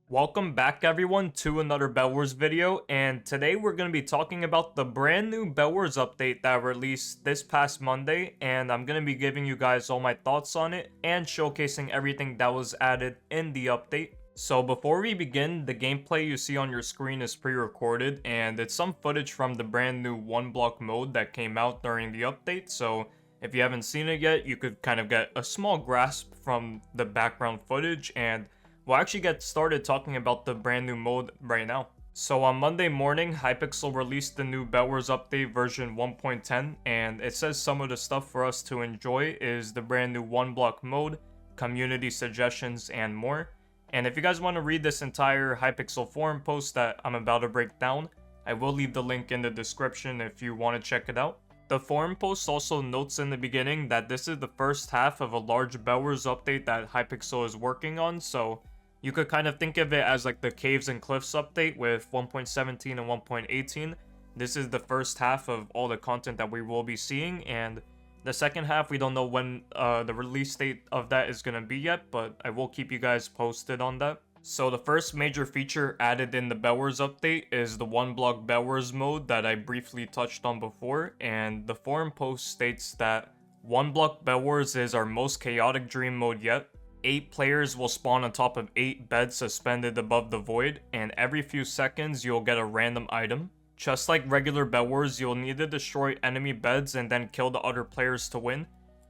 Welcome back everyone to another Bedwars video, and today we're going to be talking about the brand new Bedwars update that released this past Monday, and I'm going to be giving you guys all my thoughts on it and showcasing everything that was added in the update. So before we begin, the gameplay you see on your screen is pre-recorded, and it's some footage from the brand new ONEBLOCK mode that came out during the update, so if you haven't seen it yet, you could kind of get a small grasp from the background footage, and we'll actually get started talking about the brand new mode right now. So on Monday morning, Hypixel released the new Bedwars update version 1.10, and it says some of the stuff for us to enjoy is the brand new ONEBLOCK mode, community suggestions, and more. And if you guys want to read this entire Hypixel forum post that I'm about to break down, I will leave the link in the description if you want to check it out. The forum post also notes in the beginning that this is the first half of a large Bedwars update that Hypixel is working on, so you could kind of think of it as like the Caves and Cliffs update with 1.17 and 1.18. This is the first half of all the content that we will be seeing, and the second half, we don't know when the release date of that is going to be yet, but I will keep you guys posted on that. So the first major feature added in the Bedwars update is the ONEBLOCK Bedwars mode that I briefly touched on before, and the forum post states that ONEBLOCK Bedwars is our most chaotic dream mode yet. 8 players will spawn on top of 8 beds suspended above the void, and every few seconds you'll get a random item. Just like regular Bedwars, you'll need to destroy enemy beds and then kill the other players to win.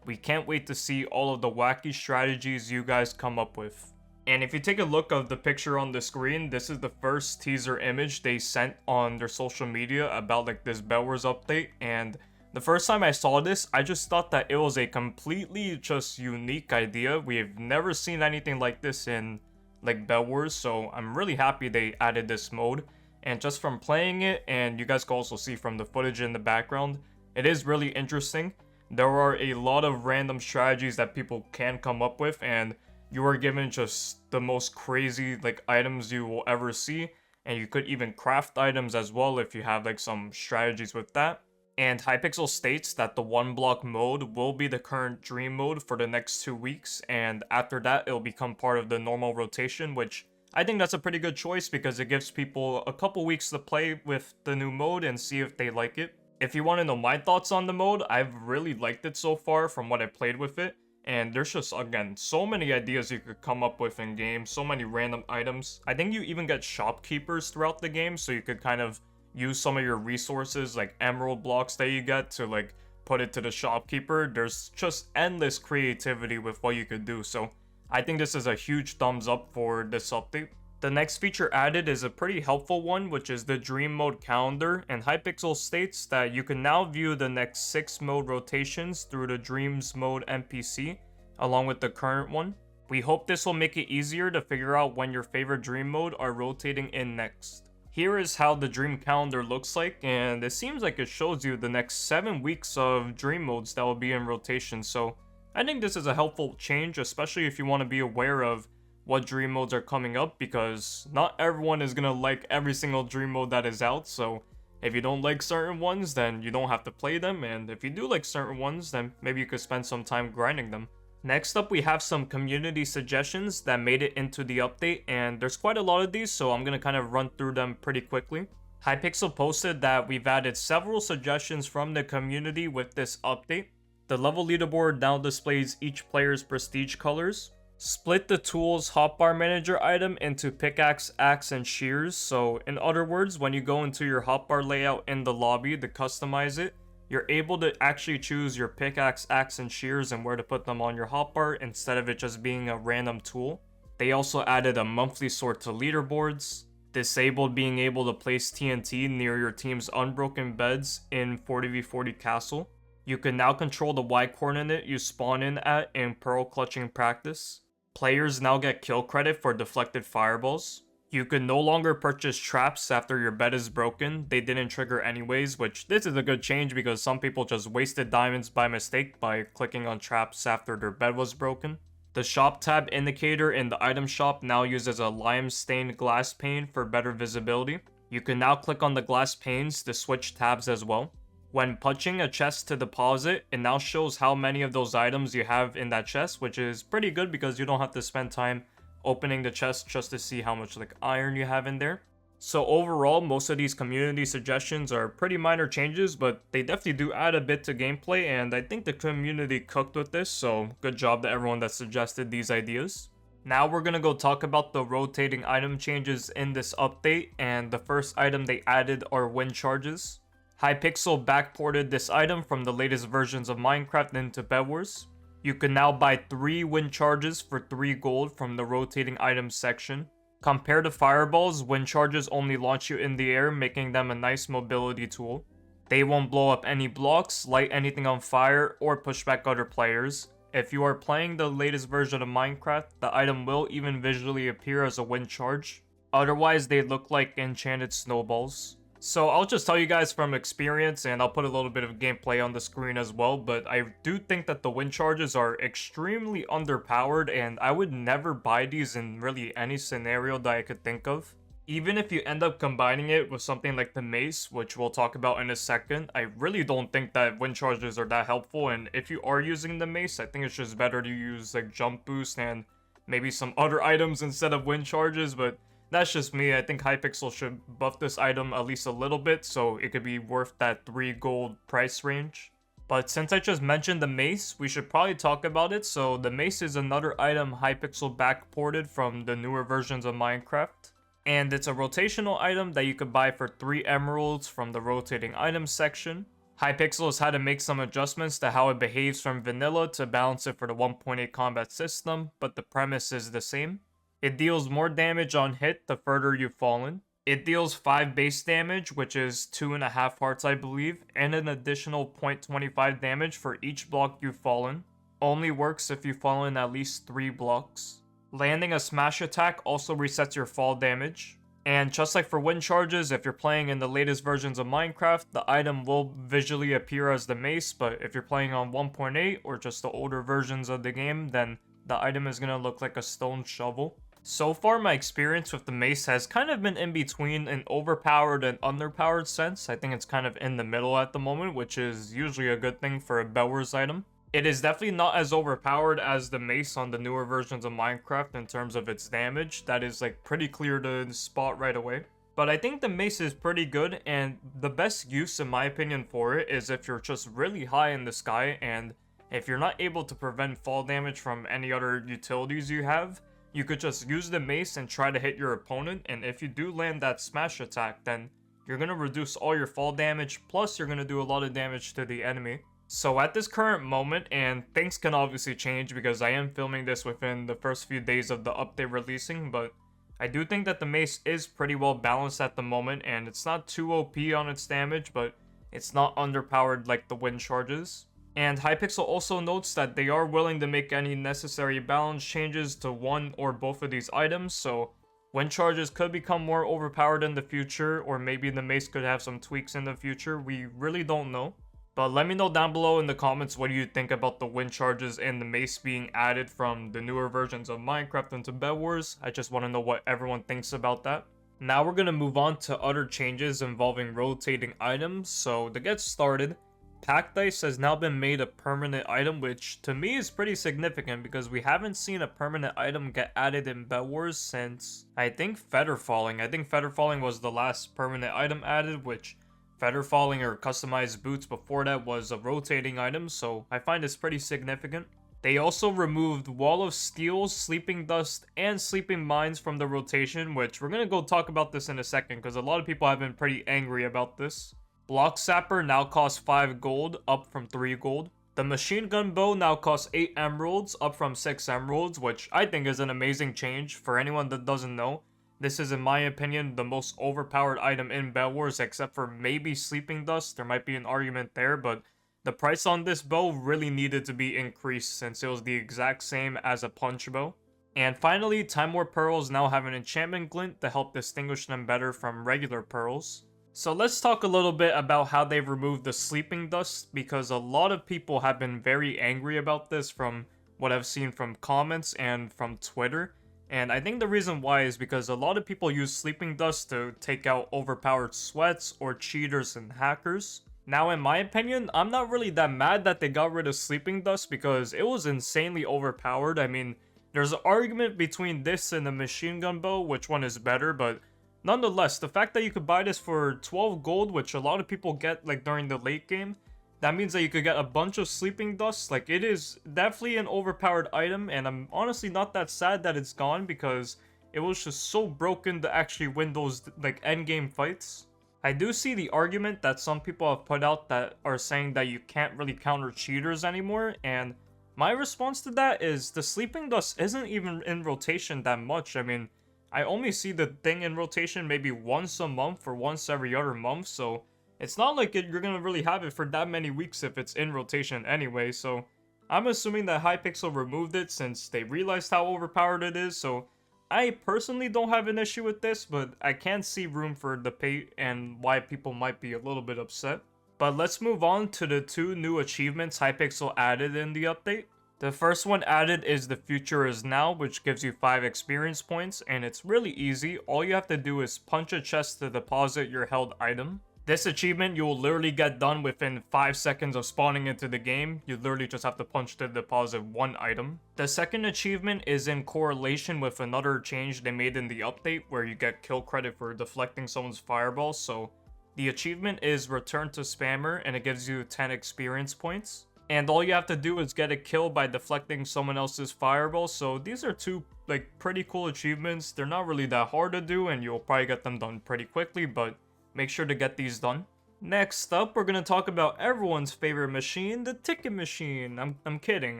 We can't wait to see all of the wacky strategies you guys come up with. And if you take a look of the picture on the screen, this is the first teaser image they sent on their social media about like this Bedwars update, and the first time I saw this, I just thought that it was a completely just unique idea. We have never seen anything like this in like Bedwars, so I'm really happy they added this mode. And just from playing it, and you guys can also see from the footage in the background, it is really interesting. There are a lot of random strategies that people can come up with, and you are given just the most crazy like items you will ever see, and you could even craft items as well if you have like some strategies with that. And Hypixel states that the ONEBLOCK mode will be the current dream mode for the next 2 weeks, and after that it'll become part of the normal rotation, which I think that's a pretty good choice because it gives people a couple weeks to play with the new mode and see if they like it. If you want to know my thoughts on the mode, I've really liked it so far from what I played with it, and there's just, again, so many ideas you could come up with in game, so many random items. I think you even get shopkeepers throughout the game, so you could kind of use some of your resources like emerald blocks that you get to like put it to the shopkeeper. There's just endless creativity with what you could do, so I think this is a huge thumbs up for this update. The next feature added is a pretty helpful one, which is the Dream Mode calendar, and Hypixel states that you can now view the next 6 mode rotations through the Dreams Mode NPC, along with the current one. We hope this will make it easier to figure out when your favorite Dream Mode are rotating in next. Here is how the Dream Calendar looks like, and it seems like it shows you the next 7 weeks of Dream Modes that will be in rotation, so I think this is a helpful change, especially if you want to be aware of what Dream Modes are coming up, because not everyone is going to like every single Dream Mode that is out, so if you don't like certain ones, then you don't have to play them, and if you do like certain ones, then maybe you could spend some time grinding them. Next up, we have some community suggestions that made it into the update, and there's quite a lot of these, so I'm going to kind of run through them pretty quickly. Hypixel posted that we've added several suggestions from the community with this update. The level leaderboard now displays each player's prestige colors. Split the tools hotbar manager item into pickaxe, axe, and shears. So in other words, when you go into your hotbar layout in the lobby to customize it, you're able to actually choose your pickaxe, axe, and shears and where to put them on your hotbar instead of it just being a random tool. They also added a monthly sort to leaderboards. Disabled being able to place TNT near your team's unbroken beds in 40v40 castle. You can now control the Y coordinate you spawn in at in pearl clutching practice. Players now get kill credit for deflected fireballs. You can no longer purchase traps after your bed is broken. They didn't trigger anyways, which this is a good change because some people just wasted diamonds by mistake by clicking on traps after their bed was broken. The shop tab indicator in the item shop now uses a lime stained glass pane for better visibility. You can now click on the glass panes to switch tabs as well. When punching a chest to deposit, it now shows how many of those items you have in that chest, which is pretty good because you don't have to spend time opening the chest just to see how much like iron you have in there. So overall, most of these community suggestions are pretty minor changes, but they definitely do add a bit to gameplay, and I think the community cooked with this, so good job to everyone that suggested these ideas. Now we're gonna go talk about the rotating item changes in this update, and the first item they added are wind charges. Hypixel backported this item from the latest versions of Minecraft into Bedwars. You can now buy 3 wind charges for 3 gold from the rotating items section. Compared to fireballs, wind charges only launch you in the air, making them a nice mobility tool. They won't blow up any blocks, light anything on fire, or push back other players. If you are playing the latest version of Minecraft, the item will even visually appear as a wind charge. Otherwise, they look like enchanted snowballs. So I'll just tell you guys from experience, and I'll put a little bit of gameplay on the screen as well, but I do think that the wind charges are extremely underpowered, and I would never buy these in really any scenario that I could think of. Even if you end up combining it with something like the mace, which we'll talk about in a second, I really don't think that wind charges are that helpful, and if you are using the mace, I think it's just better to use like jump boost and maybe some other items instead of wind charges, but that's just me. I think Hypixel should buff this item at least a little bit so it could be worth that 3 gold price range. But since I just mentioned the mace, we should probably talk about it. So the mace is another item Hypixel backported from the newer versions of Minecraft. And it's a rotational item that you could buy for 3 emeralds from the rotating items section. Hypixel has had to make some adjustments to how it behaves from vanilla to balance it for the 1.8 combat system, but the premise is the same. It deals more damage on hit the further you've fallen. It deals 5 base damage, which is 2.5 hearts I believe, and an additional 0.25 damage for each block you've fallen. Only works if you've fallen at least 3 blocks. Landing a smash attack also resets your fall damage. And just like for wind charges, if you're playing in the latest versions of Minecraft, the item will visually appear as the mace, but if you're playing on 1.8 or just the older versions of the game, then the item is going to look like a stone shovel. So far, my experience with the mace has kind of been in between an overpowered and underpowered sense. I think it's kind of in the middle at the moment, which is usually a good thing for a Bedwars item. It is definitely not as overpowered as the mace on the newer versions of Minecraft in terms of its damage. That is like pretty clear to spot right away. But I think the mace is pretty good, and the best use in my opinion for it is if you're just really high in the sky, and if you're not able to prevent fall damage from any other utilities you have, you could just use the mace and try to hit your opponent, and if you do land that smash attack, then you're going to reduce all your fall damage, plus you're going to do a lot of damage to the enemy. So at this current moment, and things can obviously change because I am filming this within the first few days of the update releasing, but I do think that the mace is pretty well balanced at the moment, and it's not too OP on its damage, but it's not underpowered like the wind charges. And Hypixel also notes that they are willing to make any necessary balance changes to one or both of these items, so wind charges could become more overpowered in the future, or maybe the mace could have some tweaks in the future. We really don't know. But let me know down below in the comments what do you think about the wind charges and the mace being added from the newer versions of Minecraft into Bedwars. I just want to know what everyone thinks about that. Now we're going to move on to other changes involving rotating items. So to get started, Pack Dice has now been made a permanent item, which to me is pretty significant because we haven't seen a permanent item get added in Bedwars since, I think, Feather Falling. I think Feather Falling was the last permanent item added, which Feather Falling or customized boots before that was a rotating item, so I find this pretty significant. They also removed Wall of Steel, Sleeping Dust, and Sleeping Mines from the rotation, which we're going to go talk about this in a second because a lot of people have been pretty angry about this. Block Sapper now costs 5 gold, up from 3 gold. The Machine Gun Bow now costs 8 emeralds, up from 6 emeralds, which I think is an amazing change. For anyone that doesn't know, this is, in my opinion, the most overpowered item in Bedwars, except for maybe Sleeping Dust. There might be an argument there, but the price on this bow really needed to be increased since it was the exact same as a punch bow. And finally, Time War Pearls now have an enchantment glint to help distinguish them better from regular pearls. So let's talk a little bit about how they've removed the Sleeping Dust, because a lot of people have been very angry about this from what I've seen from comments and from Twitter. And I think the reason why is because a lot of people use Sleeping Dust to take out overpowered sweats or cheaters and hackers. Now, in my opinion, I'm not really that mad that they got rid of Sleeping Dust because it was insanely overpowered. I mean, There's an argument between this and the machine gun bow, which one is better, but nonetheless, the fact that you could buy this for 12 gold, which a lot of people get like during the late game, that means that you could get a bunch of sleeping dust. Like, it is definitely an overpowered item, and I'm honestly not that sad that it's gone because it was just so broken to actually win those like endgame fights. I do see the argument that some people have put out that are saying that you can't really counter cheaters anymore, and my response to that is the sleeping dust isn't even in rotation that much. I mean, I only see the thing in rotation maybe once a month or once every other month, so it's not like you're gonna really have it for that many weeks if it's in rotation anyway, so I'm assuming that Hypixel removed it since they realized how overpowered it is, so I personally don't have an issue with this, but I can see room for debate and why people might be a little bit upset. But let's move on to the two new achievements Hypixel added in the update. The first one added is the Future is Now, which gives you 5 experience points, and it's really easy. All you have to do is punch a chest to deposit your held item. This achievement you will literally get done within 5 seconds of spawning into the game. You literally just have to punch to deposit 1 item. The second achievement is in correlation with another change they made in the update where you get kill credit for deflecting someone's fireball. So the achievement is Return to Spammer, and it gives you 10 experience points. And all you have to do is get a kill by deflecting someone else's fireball. So these are two like pretty cool achievements. They're not really that hard to do, and you'll probably get them done pretty quickly, but make sure to get these done. Next up, we're going to talk about everyone's favorite machine, the ticket machine. I'm kidding,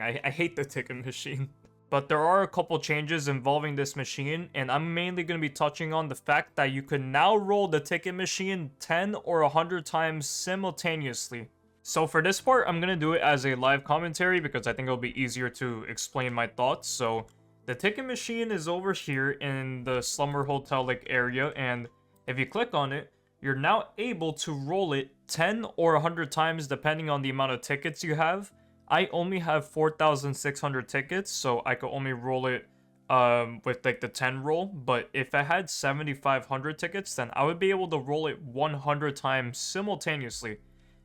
I hate the ticket machine. But there are a couple changes involving this machine, and I'm mainly going to be touching on the fact that you can now roll the ticket machine 10 or 100 times simultaneously. So for this part, I'm going to do it as a live commentary because I think it'll be easier to explain my thoughts. So the ticket machine is over here in the Slumber Hotel like area, and if you click on it, you're now able to roll it 10 or 100 times depending on the amount of tickets you have. I only have 4,600 tickets, so I could only roll it with like the 10 roll. But if I had 7,500 tickets, then I would be able to roll it 100 times simultaneously.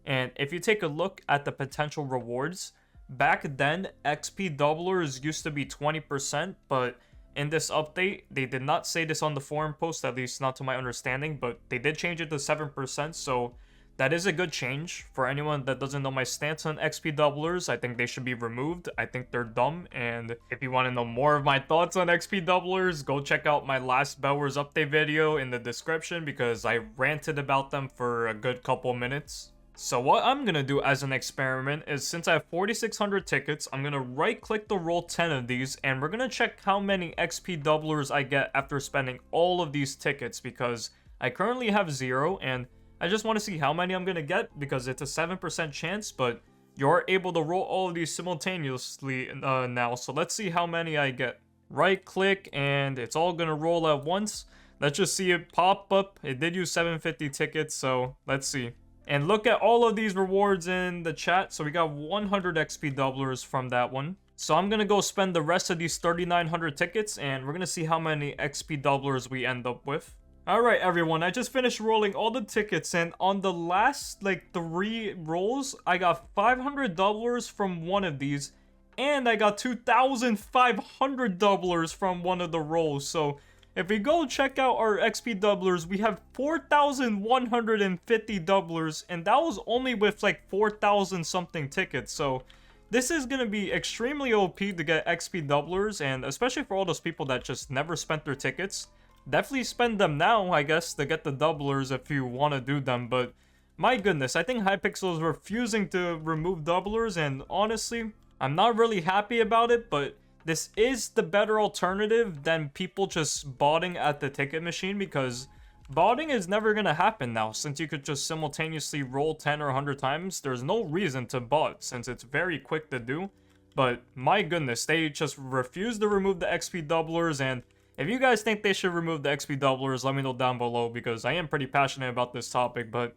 And if you take a look at the potential rewards, back then XP doublers used to be 20%, but in this update, they did not say this on the forum post, at least not to my understanding, but they did change it to 7%, so that is a good change. For anyone that doesn't know my stance on XP doublers, I think they should be removed. I think they're dumb, and if you want to know more of my thoughts on XP doublers, go check out my last Bedwars update video in the description because I ranted about them for a good couple minutes. So what I'm going to do as an experiment is, since I have 4,600 tickets, I'm going to right click to roll 10 of these, and we're going to check how many XP doublers I get after spending all of these tickets, because I currently have 0, and I just want to see how many I'm going to get because it's a 7% chance, but you're able to roll all of these simultaneously now. So let's see how many I get. Right click, and it's all going to roll at once. Let's just see it pop up. It did use 750 tickets, so let's see. And look at all of these rewards in the chat. So we got 100 XP doublers from that one. So I'm going to go spend the rest of these 3,900 tickets, and we're going to see how many XP doublers we end up with. Alright everyone, I just finished rolling all the tickets, and on the last like 3 rolls, I got 500 doublers from one of these, and I got 2,500 doublers from one of the rolls. So if we go check out our XP doublers, we have 4,150 doublers, and that was only with like 4,000 something tickets. So this is going to be extremely OP to get XP doublers, and especially for all those people that just never spent their tickets. Definitely spend them now, I guess, to get the doublers if you want to do them. But my goodness, I think Hypixel is refusing to remove doublers, and honestly, I'm not really happy about it, but this is the better alternative than people just botting at the ticket machine, because botting is never going to happen now. Since you could just simultaneously roll 10 or 100 times, there's no reason to bot since it's very quick to do. But my goodness, they just refuse to remove the XP doublers, and if you guys think they should remove the XP doublers, let me know down below because I am pretty passionate about this topic. But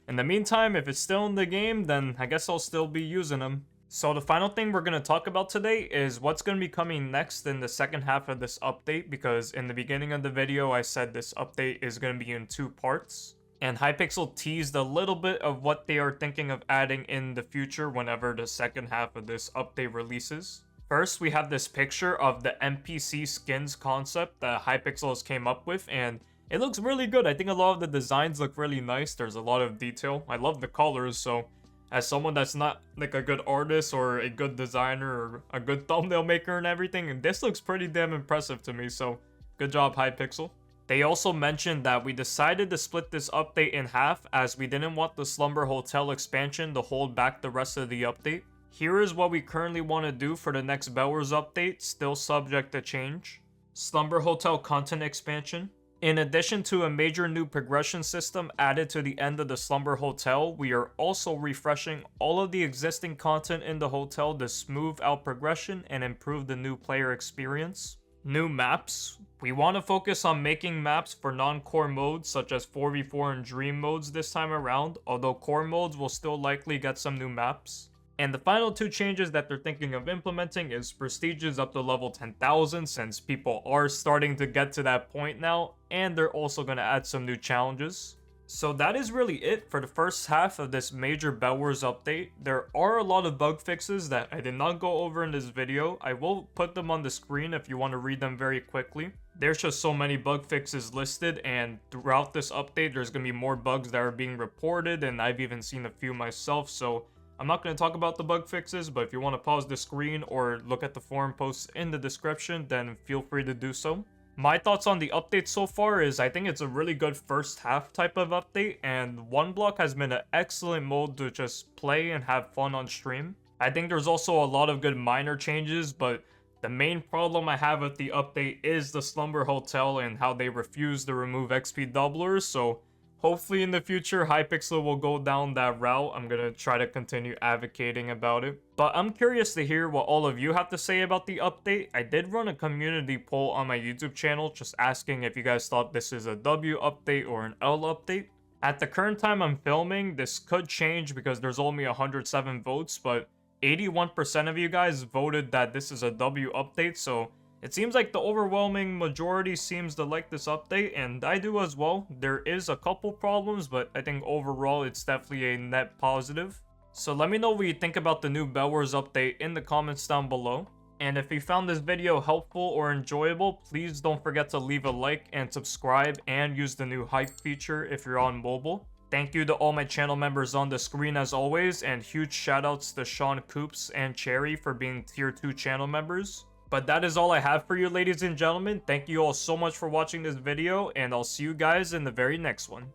in the meantime, if it's still in the game, then I guess I'll still be using them. So the final thing we're going to talk about today is what's going to be coming next in the second half of this update, because in the beginning of the video I said this update is going to be in 2 parts. And Hypixel teased a little bit of what they are thinking of adding in the future whenever the second half of this update releases. First, we have this picture of the NPC skins concept that Hypixel came up with, and it looks really good. I think a lot of the designs look really nice. There's a lot of detail. I love the colors, so as someone that's not like a good artist or a good designer or a good thumbnail maker and everything, and this looks pretty damn impressive to me, so good job, Hypixel. They also mentioned that we decided to split this update in half as we didn't want the Slumber Hotel expansion to hold back the rest of the update. Here is what we currently want to do for the next Bedwars update, still subject to change. Slumber Hotel content expansion. In addition to a major new progression system added to the end of the Slumber Hotel, we are also refreshing all of the existing content in the hotel to smooth out progression and improve the new player experience. New maps. We want to focus on making maps for non-core modes such as 4v4 and dream modes this time around, although core modes will still likely get some new maps. And the final two changes that they're thinking of implementing is prestiges up to level 10,000 since people are starting to get to that point now, and they're also going to add some new challenges. So that is really it for the first half of this major Bedwars update. There are a lot of bug fixes that I did not go over in this video. I will put them on the screen if you want to read them very quickly. There's just so many bug fixes listed, and throughout this update there's going to be more bugs that are being reported, and I've even seen a few myself, so I'm not going to talk about the bug fixes, but if you want to pause the screen or look at the forum posts in the description, then feel free to do so. My thoughts on the update so far is I think it's a really good first half type of update, and ONEBLOCK has been an excellent mode to just play and have fun on stream. I think there's also a lot of good minor changes, but the main problem I have with the update is the Slumber Hotel and how they refuse to remove XP doublers, so hopefully in the future, Hypixel will go down that route. I'm going to try to continue advocating about it. But I'm curious to hear what all of you have to say about the update. I did run a community poll on my YouTube channel just asking if you guys thought this is a W update or an L update. At the current time I'm filming, this could change because there's only 107 votes, but 81% of you guys voted that this is a W update, so it seems like the overwhelming majority seems to like this update, and I do as well. There is a couple problems, but I think overall it's definitely a net positive. So let me know what you think about the new Bedwars update in the comments down below. And if you found this video helpful or enjoyable, please don't forget to leave a like and subscribe and use the new hype feature if you're on mobile. Thank you to all my channel members on the screen as always, and huge shoutouts to Sean Coops and Cherry for being tier 2 channel members. But that is all I have for you, ladies and gentlemen. Thank you all so much for watching this video, and I'll see you guys in the very next one.